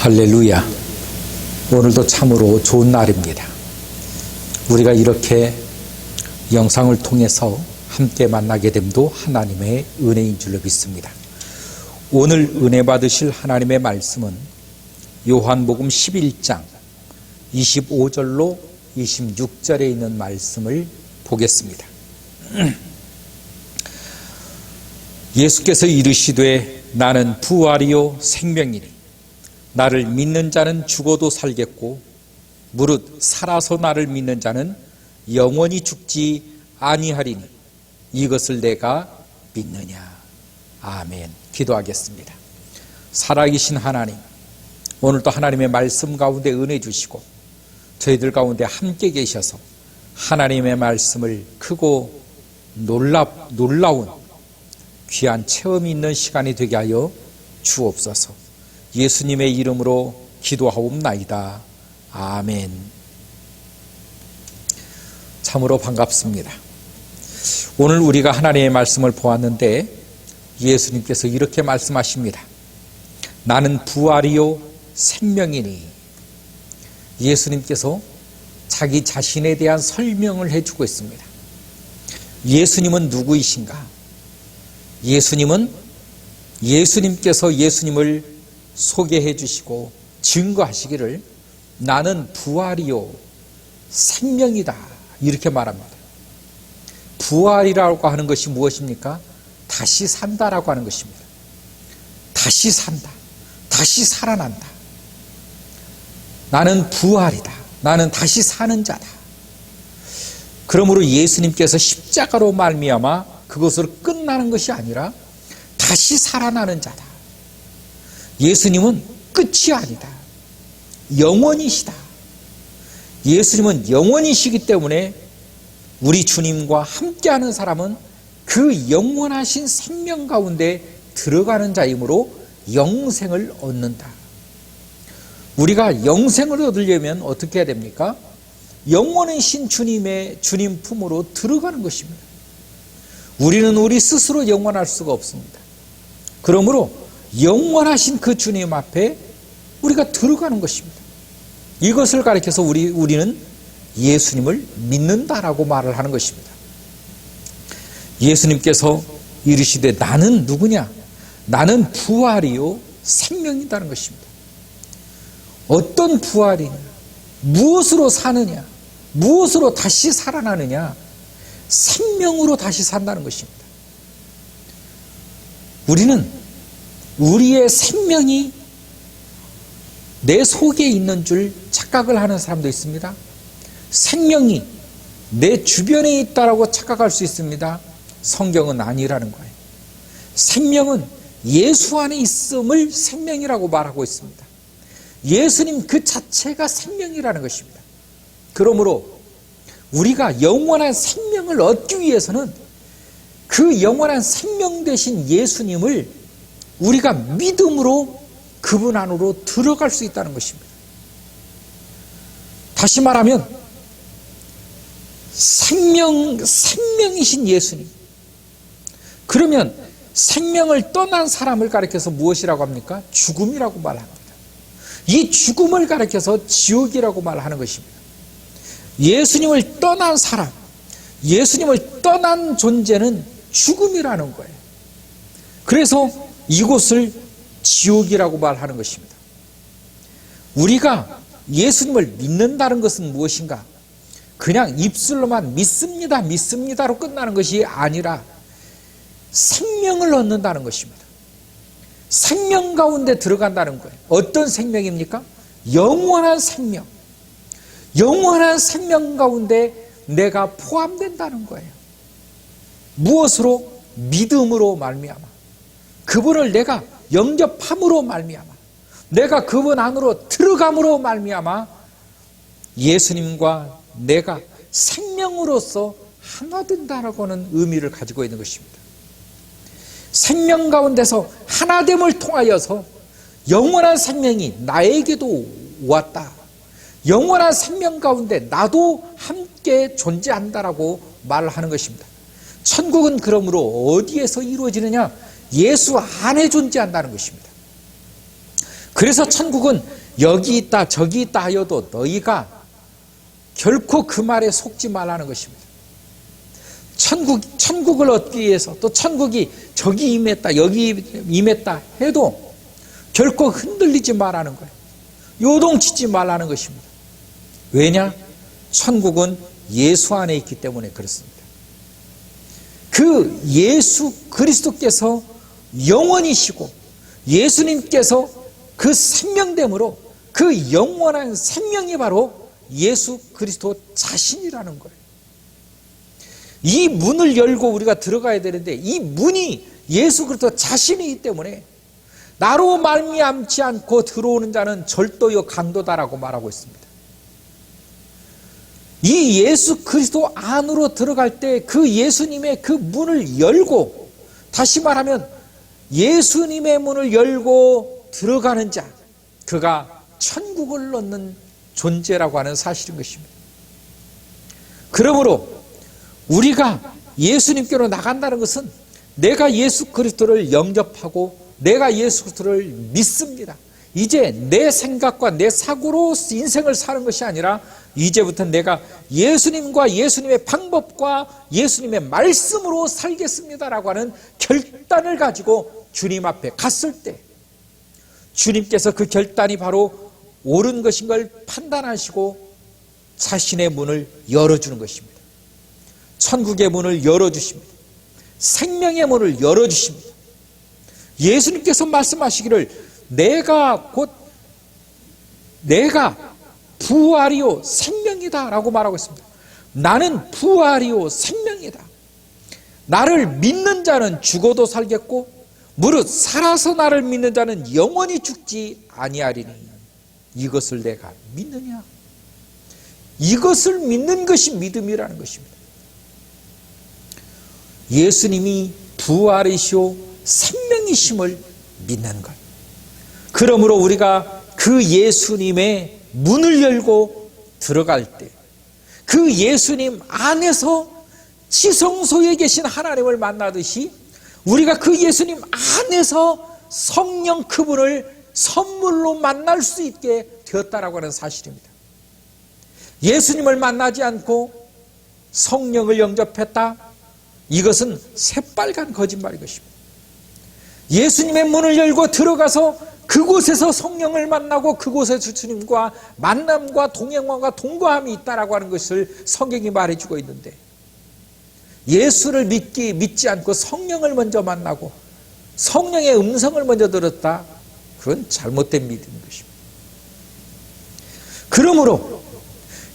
할렐루야. 오늘도 참으로 좋은 날입니다. 우리가 이렇게 영상을 통해서 함께 만나게 됨도 하나님의 은혜인 줄로 믿습니다. 오늘 은혜 받으실 하나님의 말씀은 요한복음 11장 25절로 26절에 있는 말씀을 보겠습니다. 예수께서 이르시되 나는 부활이요 생명이니 나를 믿는 자는 죽어도 살겠고 무릇 살아서 나를 믿는 자는 영원히 죽지 아니하리니 이것을 내가 믿느냐. 아멘. 기도하겠습니다. 살아계신 하나님, 오늘도 하나님의 말씀 가운데 은혜 주시고 저희들 가운데 함께 계셔서 하나님의 말씀을 크고 놀라운 귀한 체험이 있는 시간이 되게 하여 주옵소서. 예수님의 이름으로 기도하옵나이다. 아멘. 참으로 반갑습니다. 오늘 우리가 하나님의 말씀을 보았는데 예수님께서 이렇게 말씀하십니다. 나는 부활이요 생명이니. 예수님께서 자기 자신에 대한 설명을 해주고 있습니다. 예수님은 누구이신가? 예수님께서 예수님을 소개해 주시고 증거하시기를 나는 부활이요 생명이다 이렇게 말합니다. 부활이라고 하는 것이 무엇입니까? 다시 산다라고 하는 것입니다. 다시 산다. 다시 살아난다. 나는 부활이다. 나는 다시 사는 자다. 그러므로 예수님께서 십자가로 말미암아 그것으로 끝나는 것이 아니라 다시 살아나는 자다. 예수님은 끝이 아니다. 영원이시다. 예수님은 영원이시기 때문에 우리 주님과 함께하는 사람은 그 영원하신 생명 가운데 들어가는 자이므로 영생을 얻는다. 우리가 영생을 얻으려면 어떻게 해야 됩니까? 영원하신 주님 품으로 들어가는 것입니다. 우리는 우리 스스로 영원할 수가 없습니다. 그러므로 영원하신 그 주님 앞에 우리가 들어가는 것입니다. 이것을 가리켜서 우리는 예수님을 믿는다라고 말을 하는 것입니다. 예수님께서 이르시되 나는 누구냐? 나는 부활이요 생명이라는 것입니다. 어떤 부활이냐? 무엇으로 사느냐? 무엇으로 다시 살아나느냐? 생명으로 다시 산다는 것입니다. 우리는 우리의 생명이 내 속에 있는 줄 착각을 하는 사람도 있습니다. 생명이 내 주변에 있다라고 착각할 수 있습니다. 성경은 아니라는 거예요. 생명은 예수 안에 있음을 생명이라고 말하고 있습니다. 예수님 그 자체가 생명이라는 것입니다. 그러므로 우리가 영원한 생명을 얻기 위해서는 그 영원한 생명 되신 예수님을 우리가 믿음으로 그분 안으로 들어갈 수 있다는 것입니다. 다시 말하면 생명이신 예수님. 그러면 생명을 떠난 사람을 가리켜서 무엇이라고 합니까? 죽음이라고 말합니다. 이 죽음을 가리켜서 지옥이라고 말하는 것입니다. 예수님을 떠난 사람, 예수님을 떠난 존재는 죽음이라는 거예요. 그래서 이곳을 지옥이라고 말하는 것입니다. 우리가 예수님을 믿는다는 것은 무엇인가? 그냥 입술로만 믿습니다로 끝나는 것이 아니라 생명을 얻는다는 것입니다. 생명 가운데 들어간다는 거예요. 어떤 생명입니까? 영원한 생명. 영원한 생명 가운데 내가 포함된다는 거예요. 무엇으로? 믿음으로 말미암아. 그분을 내가 영접함으로 말미암아, 내가 그분 안으로 들어감으로 말미암아 예수님과 내가 생명으로서 하나 된다라고 하는 의미를 가지고 있는 것입니다. 생명 가운데서 하나됨을 통하여서 영원한 생명이 나에게도 왔다. 영원한 생명 가운데 나도 함께 존재한다라고 말을 하는 것입니다. 천국은 그러므로 어디에서 이루어지느냐? 예수 안에 존재한다는 것입니다. 그래서 천국은 여기 있다 저기 있다 하여도 너희가 결코 그 말에 속지 말라는 것입니다. 천국을 얻기 위해서 또 천국이 저기 임했다 여기 임했다 해도 결코 흔들리지 말라는 거예요. 요동치지 말라는 것입니다. 왜냐? 천국은 예수 안에 있기 때문에 그렇습니다. 그 예수 그리스도께서 영원이시고 예수님께서 그 생명됨으로 그 영원한 생명이 바로 예수 그리스도 자신이라는 거예요. 이 문을 열고 우리가 들어가야 되는데 이 문이 예수 그리스도 자신이기 때문에 나로 말미암지 않고 들어오는 자는 절도요 강도다라고 말하고 있습니다. 이 예수 그리스도 안으로 들어갈 때 그 예수님의 그 문을 열고, 다시 말하면 예수님의 문을 열고 들어가는 자, 그가 천국을 얻는 존재라고 하는 사실인 것입니다. 그러므로 우리가 예수님께로 나간다는 것은 내가 예수 그리스도를 영접하고 내가 예수 그리스도를 믿습니다. 이제 내 생각과 내 사고로 인생을 사는 것이 아니라 이제부터 내가 예수님과 예수님의 방법과 예수님의 말씀으로 살겠습니다라고 하는 결단을 가지고 주님 앞에 갔을 때 주님께서 그 결단이 바로 옳은 것인 걸 판단하시고 자신의 문을 열어주는 것입니다. 천국의 문을 열어주십니다. 생명의 문을 열어주십니다. 예수님께서 말씀하시기를 내가 부활이요 생명이다 라고 말하고 있습니다. 나는 부활이요 생명이다. 나를 믿는 자는 죽어도 살겠고 무릇 살아서 나를 믿는 자는 영원히 죽지 아니하리니 이것을 내가 믿느냐? 이것을 믿는 것이 믿음이라는 것입니다. 예수님이 부활이시오 생명이심을 믿는 것. 그러므로 우리가 그 예수님의 문을 열고 들어갈 때 그 예수님 안에서 지성소에 계신 하나님을 만나듯이 우리가 그 예수님 안에서 성령 그분을 선물로 만날 수 있게 되었다라고 하는 사실입니다. 예수님을 만나지 않고 성령을 영접했다? 이것은 새빨간 거짓말인 것입니다. 예수님의 문을 열고 들어가서 그곳에서 성령을 만나고 그곳에서 주님과 만남과 동행과 동거함이 있다라고 하는 것을 성경이 말해주고 있는데 예수를 믿지 않고 성령을 먼저 만나고 성령의 음성을 먼저 들었다? 그건 잘못된 믿음인 것입니다. 그러므로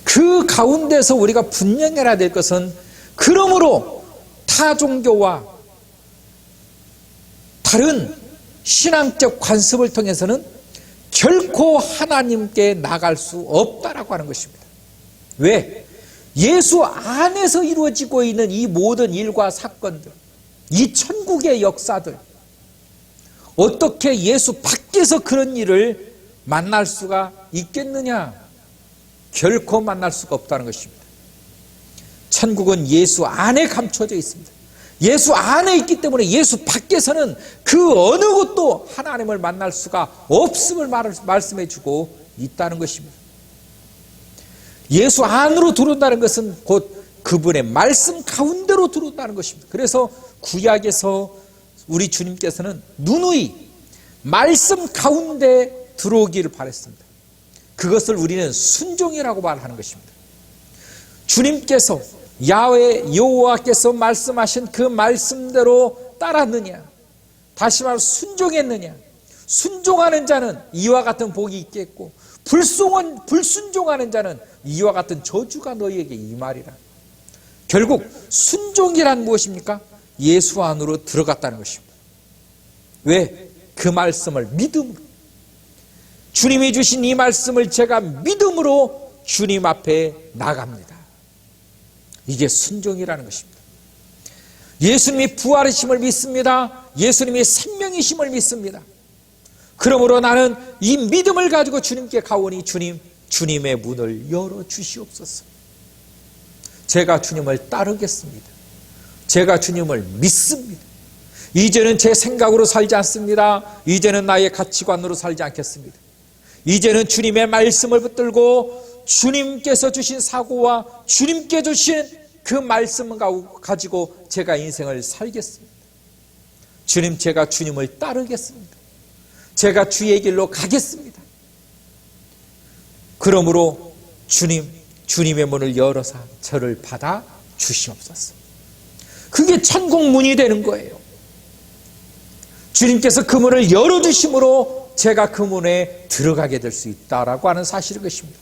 그 가운데서 우리가 분명해야 될 것은 그러므로 타 종교와 다른 신앙적 관습을 통해서는 결코 하나님께 나갈 수 없다라고 하는 것입니다. 왜? 예수 안에서 이루어지고 있는 이 모든 일과 사건들, 이 천국의 역사들, 어떻게 예수 밖에서 그런 일을 만날 수가 있겠느냐? 결코 만날 수가 없다는 것입니다. 천국은 예수 안에 감춰져 있습니다. 예수 안에 있기 때문에 예수 밖에서는 그 어느 곳도 하나님을 만날 수가 없음을 말씀해 주고 있다는 것입니다. 예수 안으로 들어온다는 것은 곧 그분의 말씀 가운데로 들어온다는 것입니다. 그래서 구약에서 우리 주님께서는 누누이 말씀 가운데 들어오기를 바랬습니다. 그것을 우리는 순종이라고 말하는 것입니다. 주님께서 야훼 여호와께서 말씀하신 그 말씀대로 따랐느냐? 다시 말해 순종했느냐? 순종하는 자는 이와 같은 복이 있겠고 불순종하는 자는 이와 같은 저주가 너희에게 임하리라. 결국 순종이란 무엇입니까? 예수 안으로 들어갔다는 것입니다. 왜? 그 말씀을 믿음으로, 주님이 주신 이 말씀을 제가 믿음으로 주님 앞에 나갑니다. 이게 순종이라는 것입니다. 예수님이 부활이심을 믿습니다. 예수님이 생명이심을 믿습니다. 그러므로 나는 이 믿음을 가지고 주님께 가오니 주님의 문을 열어주시옵소서. 제가 주님을 따르겠습니다. 제가 주님을 믿습니다. 이제는 제 생각으로 살지 않습니다. 이제는 나의 가치관으로 살지 않겠습니다. 이제는 주님의 말씀을 붙들고 주님께서 주신 사고와 주님께 주신 그 말씀을 가지고 제가 인생을 살겠습니다. 제가 주님을 따르겠습니다. 제가 주의 길로 가겠습니다. 그러므로 주님의 문을 열어서 저를 받아 주시옵소서. 그게 천국 문이 되는 거예요. 주님께서 그 문을 열어주심으로 제가 그 문에 들어가게 될 수 있다라고 하는 사실인 것입니다.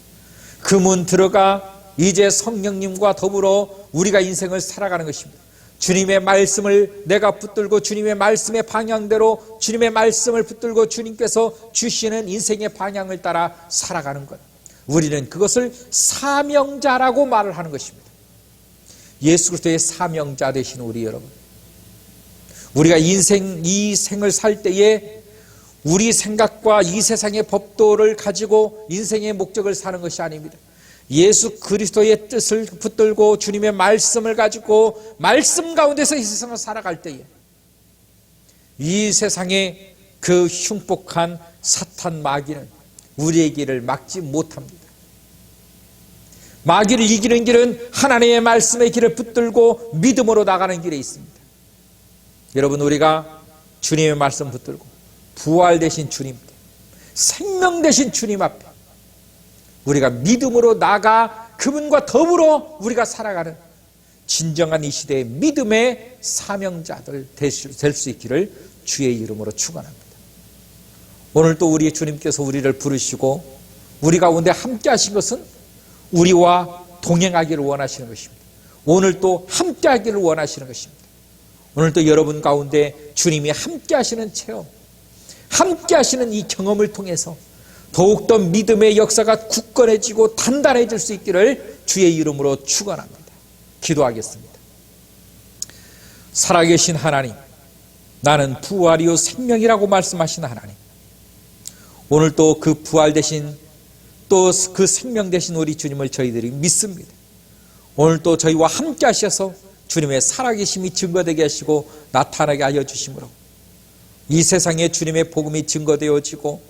그 문 들어가 이제 성령님과 더불어 우리가 인생을 살아가는 것입니다. 주님의 말씀을 내가 붙들고 주님의 말씀의 방향대로 주님의 말씀을 붙들고 주님께서 주시는 인생의 방향을 따라 살아가는 것. 우리는 그것을 사명자라고 말을 하는 것입니다. 예수 그리스도의 사명자 되신 우리 여러분, 우리가 이 생을 살 때에 우리 생각과 이 세상의 법도를 가지고 인생의 목적을 사는 것이 아닙니다. 예수 그리스도의 뜻을 붙들고 주님의 말씀을 가지고 말씀 가운데서 이 세상을 살아갈 때에 이 세상의 그 흉폭한 사탄 마귀는 우리의 길을 막지 못합니다. 마귀를 이기는 길은 하나님의 말씀의 길을 붙들고 믿음으로 나가는 길에 있습니다. 여러분, 우리가 주님의 말씀 붙들고 부활 되신 주님, 생명 되신 주님 앞에 우리가 믿음으로 나가 그분과 더불어 우리가 살아가는 진정한 이 시대의 믿음의 사명자들 될 수 있기를 주의 이름으로 축원합니다. 오늘 또 우리 주님께서 우리를 부르시고 우리 가운데 함께 하신 것은 우리와 동행하기를 원하시는 것입니다. 오늘 또 함께 하기를 원하시는 것입니다. 오늘 또 여러분 가운데 주님이 함께 하시는 체험, 함께 하시는 이 경험을 통해서 더욱더 믿음의 역사가 굳건해지고 단단해질 수 있기를 주의 이름으로 축원합니다. 기도하겠습니다. 살아계신 하나님, 나는 부활이요 생명이라고 말씀하신 하나님, 오늘 또 그 부활 되신 또 그 생명 되신 우리 주님을 저희들이 믿습니다. 오늘 또 저희와 함께 하셔서 주님의 살아계심이 증거되게 하시고 나타나게 하여 주심으로 이 세상에 주님의 복음이 증거되어지고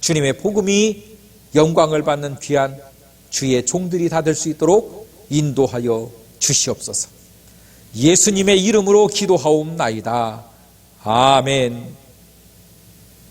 주님의 복음이 영광을 받는 귀한 주의 종들이 다 될 수 있도록 인도하여 주시옵소서. 예수님의 이름으로 기도하옵나이다. 아멘.